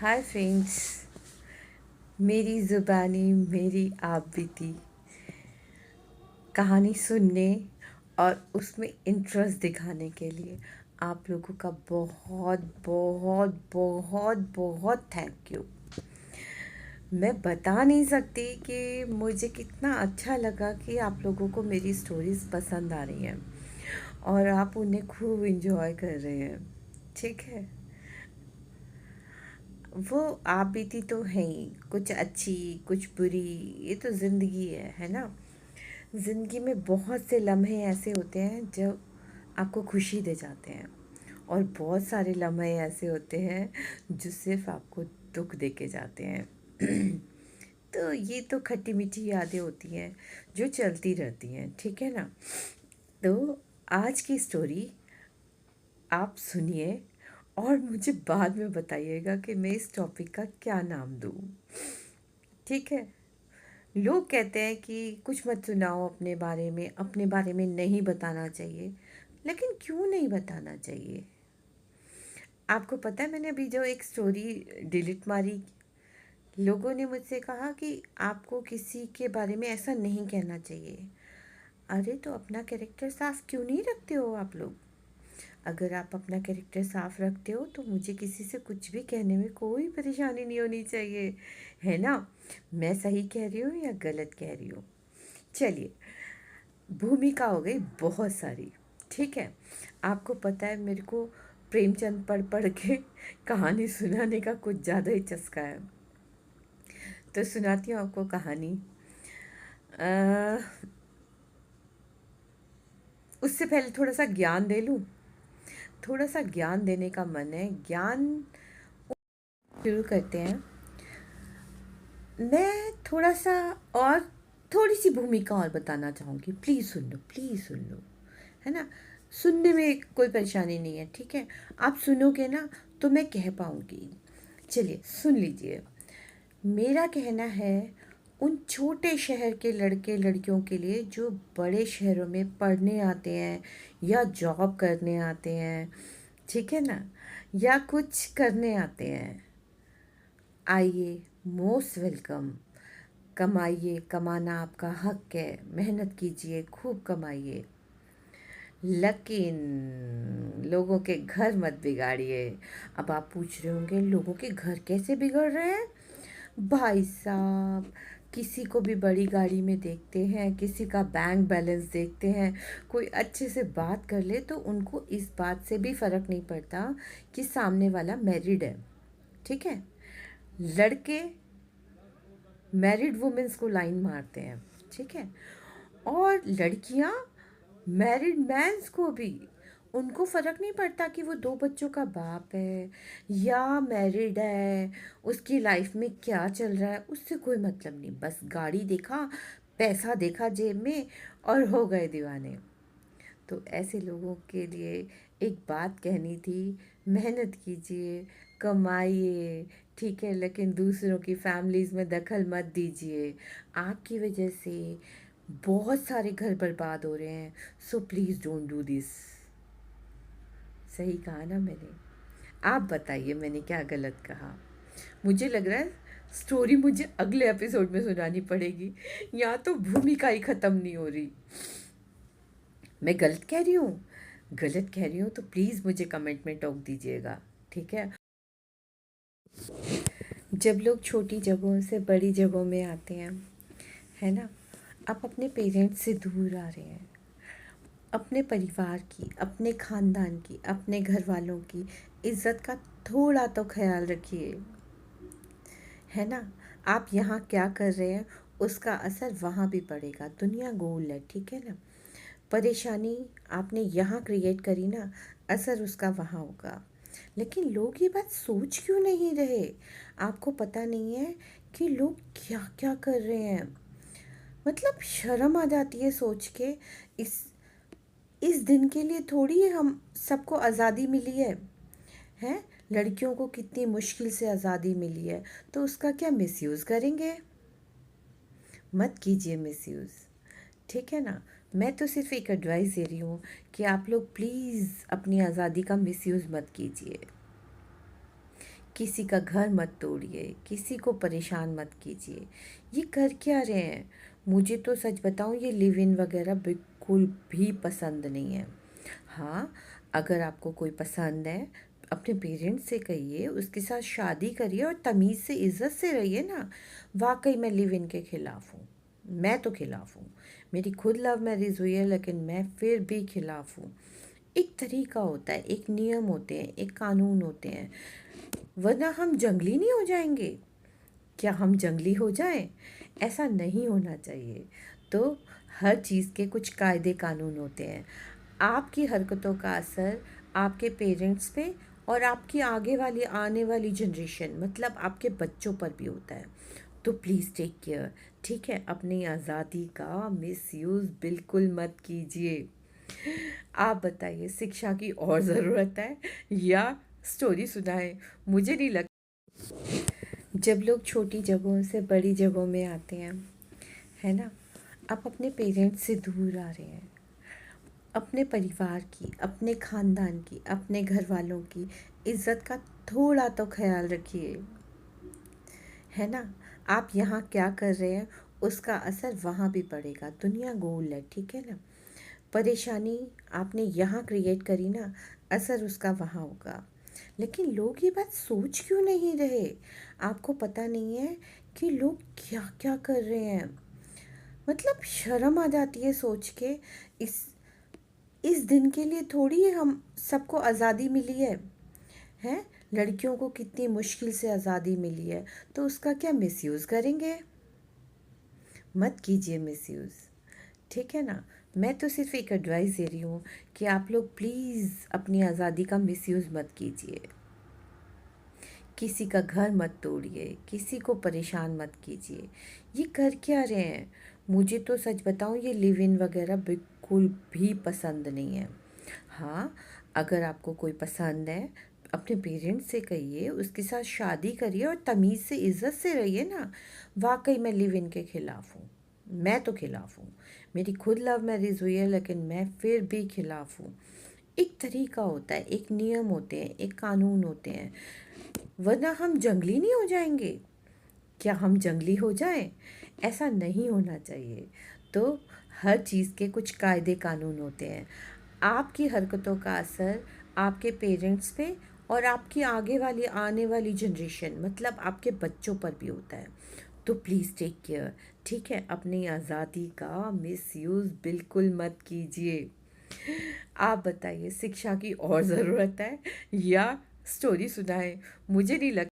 Hi friends. मेरी ज़ुबानी मेरी आप बीती कहानी सुनने और उसमें इंटरेस्ट दिखाने के लिए आप लोगों का बहुत बहुत बहुत बहुत थैंक यू। मैं बता नहीं सकती कि मुझे कितना अच्छा लगा कि आप लोगों को मेरी स्टोरीज़ पसंद आ रही हैं और आप उन्हें खूब इंजॉय कर रहे हैं। ठीक है, वो आप बीती तो है ही, कुछ अच्छी कुछ बुरी, ये तो ज़िंदगी है ना। ज़िंदगी में बहुत से लम्हे ऐसे होते हैं जब आपको खुशी दे जाते हैं और बहुत सारे लम्हे ऐसे होते हैं जो सिर्फ आपको दुख दे के जाते हैं। तो ये तो खट्टी मीठी यादें होती हैं जो चलती रहती हैं, ठीक है ना। तो आज की स्टोरी आप सुनिए और मुझे बाद में बताइएगा कि मैं इस टॉपिक का क्या नाम दूँ। ठीक है। लोग कहते हैं कि कुछ मत सुनाओ अपने बारे में, अपने बारे में नहीं बताना चाहिए। लेकिन क्यों नहीं बताना चाहिए? आपको पता है, मैंने अभी जो एक स्टोरी डिलीट मारी, लोगों ने मुझसे कहा कि आपको किसी के बारे में ऐसा नहीं कहना चाहिए। अरे तो अपना कैरेक्टर साफ क्यों नहीं रखते हो आप लोग? अगर आप अपना कैरेक्टर साफ रखते हो तो मुझे किसी से कुछ भी कहने में कोई परेशानी नहीं होनी चाहिए, है ना। मैं सही कह रही हूँ या गलत कह रही हूँ? चलिए, भूमिका हो गई बहुत सारी। ठीक है, आपको पता है मेरे को प्रेमचंद पढ़ पढ़ के कहानी सुनाने का कुछ ज़्यादा ही चस्का है। तो सुनाती हूँ आपको कहानी। अ, उससे पहले थोड़ा सा ज्ञान दे लूँ। थोड़ा सा ज्ञान देने का मन है। ज्ञान शुरू करते हैं। मैं थोड़ा सा और थोड़ी सी भूमिका और बताना चाहूँगी। प्लीज़ सुन लो, प्लीज़ सुन लो, है ना। सुनने में कोई परेशानी नहीं है, ठीक है। आप सुनोगे ना तो मैं कह पाऊँगी। चलिए सुन लीजिए। मेरा कहना है, उन छोटे शहर के लड़के लड़कियों के लिए जो बड़े शहरों में पढ़ने आते हैं या जॉब करने आते हैं, ठीक है ना, या कुछ करने आते हैं। आइए, मोस्ट वेलकम। कमाइए, कमाना आपका हक है। मेहनत कीजिए, खूब कमाइए, लेकिन लोगों के घर मत बिगाड़िए। अब आप पूछ रहे होंगे, लोगों के घर कैसे बिगड़ रहे हैं? भाई साहब, किसी को भी बड़ी गाड़ी में देखते हैं, किसी का बैंक बैलेंस देखते हैं, कोई अच्छे से बात कर ले तो उनको इस बात से भी फ़र्क नहीं पड़ता कि सामने वाला मैरिड है। ठीक है, लड़के मैरिड वुमेन्स को लाइन मारते हैं, ठीक है, और लड़कियां मैरिड मैंस को भी। उनको फ़र्क नहीं पड़ता कि वो दो बच्चों का बाप है या मैरिड है, उसकी लाइफ में क्या चल रहा है उससे कोई मतलब नहीं। बस गाड़ी देखा, पैसा देखा जेब में और हो गए दीवाने। तो ऐसे लोगों के लिए एक बात कहनी थी, मेहनत कीजिए, कमाइए, ठीक है, लेकिन दूसरों की फैमिलीज़ में दखल मत दीजिए। आपकी वजह से बहुत सारे घर बर्बाद हो रहे हैं। So please don't do this. सही कहा ना मैंने? आप बताइए मैंने क्या गलत कहा? मुझे लग रहा है स्टोरी मुझे अगले एपिसोड में सुनानी पड़ेगी, यहाँ तो भूमिका ही ख़त्म नहीं हो रही। मैं गलत कह रही हूँ? गलत कह रही हूँ तो प्लीज़ मुझे कमेंट में टोक दीजिएगा, ठीक है। जब लोग छोटी जगहों से बड़ी जगहों में आते हैं, है ना, आप अपने पेरेंट्स से दूर आ रहे हैं। अपने परिवार की, अपने ख़ानदान की, अपने घर वालों की इज़्ज़त का थोड़ा तो ख्याल रखिए, है ना। आप यहाँ क्या कर रहे हैं उसका असर वहाँ भी पड़ेगा। दुनिया गोल है, ठीक है ना। परेशानी आपने यहाँ क्रिएट करी ना, असर उसका वहाँ होगा। लेकिन लोग ये बात सोच क्यों नहीं रहे? आपको पता नहीं है कि लोग क्या क्या कर रहे हैं? मतलब शर्म आ जाती है सोच के। इस इस दिन के लिए थोड़ी हम सबको आज़ादी मिली है। लड़कियों को कितनी मुश्किल से आज़ादी मिली है, तो उसका क्या मिसयूज़ करेंगे? मत कीजिए मिसयूज़, ठीक है ना। मैं तो सिर्फ एक एडवाइस दे रही हूँ कि आप लोग प्लीज़ अपनी आज़ादी का मिसयूज़ मत कीजिए। किसी का घर मत तोड़िए, किसी को परेशान मत कीजिए। ये कर क्या रहे हैं? मुझे तो सच बताऊँ, ये लिव इन वगैरह बिल्कुल भी पसंद नहीं है। हाँ, अगर आपको कोई पसंद है, अपने पेरेंट्स से कहिए, उसके साथ शादी करिए और तमीज़ से, इज़्ज़त से रहिए ना। वाक़ई मैं लिव इन के खिलाफ़ हूँ। मैं तो खिलाफ़ हूँ। मेरी खुद लव मैरिज हुई है, लेकिन मैं फिर भी खिलाफ़ हूँ। एक तरीका होता है, एक नियम होते हैं, एक कानून होते हैं, वरना हम जंगली नहीं हो जाएंगे। क्या हम जंगली हो जाएं? ऐसा नहीं होना चाहिए। तो हर चीज़ के कुछ कायदे कानून होते हैं। आपकी हरकतों का असर आपके पेरेंट्स पे और आपकी आगे वाली आने वाली जनरेशन, मतलब आपके बच्चों पर भी होता है। तो प्लीज़ टेक केयर। ठीक है, अपनी आज़ादी का मिसयूज़ बिल्कुल मत कीजिए। आप बताइए, शिक्षा की और ज़रूरत है या स्टोरी सुनाएं? मुझे नहीं लगता। जब लोग छोटी जगहों से बड़ी जगहों में आते हैं, है ना, आप अपने पेरेंट्स से दूर आ रहे हैं। अपने परिवार की, अपने ख़ानदान की, अपने घर वालों की इज़्ज़त का थोड़ा तो ख्याल रखिए, है ना। आप यहाँ क्या कर रहे हैं, उसका असर वहाँ भी पड़ेगा। दुनिया गोल है, ठीक है ना। परेशानी आपने यहाँ क्रिएट करी ना, असर उसका वहाँ होगा। लेकिन लोग ये बात सोच क्यों नहीं रहे? आपको पता नहीं है कि लोग क्या क्या कर रहे हैं? मतलब शर्म आ जाती है सोच के। इस इस दिन के लिए थोड़ी हम सबको आज़ादी मिली है। लड़कियों को कितनी मुश्किल से आज़ादी मिली है, तो उसका क्या मिसयूज़ करेंगे? मत कीजिए मिसयूज़, ठीक है ना। मैं तो सिर्फ एक एडवाइस दे रही हूँ कि आप लोग प्लीज़ अपनी आज़ादी का मिसयूज़ मत कीजिए। किसी का घर मत तोड़िए, किसी को परेशान मत कीजिए। ये कर क्या रहे हैं? मुझे तो सच बताऊँ, ये लिव इन वगैरह बिल्कुल भी पसंद नहीं है। हाँ, अगर आपको कोई पसंद है, अपने पेरेंट्स से कहिए, उसके साथ शादी करिए और तमीज़ से, इज़्ज़त से रहिए ना। वाक़ई मैं लिव इन के खिलाफ़ हूँ। मैं तो खिलाफ़ हूँ। मेरी खुद लव मैरिज हुई है, लेकिन मैं फिर भी खिलाफ़ हूँ। एक तरीका होता है, एक नियम होते हैं, एक कानून होते हैं, वरना हम जंगली नहीं हो जाएंगे। क्या हम जंगली हो जाएं? ऐसा नहीं होना चाहिए। तो हर चीज़ के कुछ कायदे कानून होते हैं। आपकी हरकतों का असर आपके पेरेंट्स पे और आपकी आगे वाली आने वाली जनरेशन, मतलब आपके बच्चों पर भी होता है। तो प्लीज़ टेक केयर। ठीक है, अपनी आज़ादी का मिसयूज़ बिल्कुल मत कीजिए। आप बताइए, शिक्षा की और ज़रूरत है या स्टोरी सुनाएं? मुझे नहीं लगता।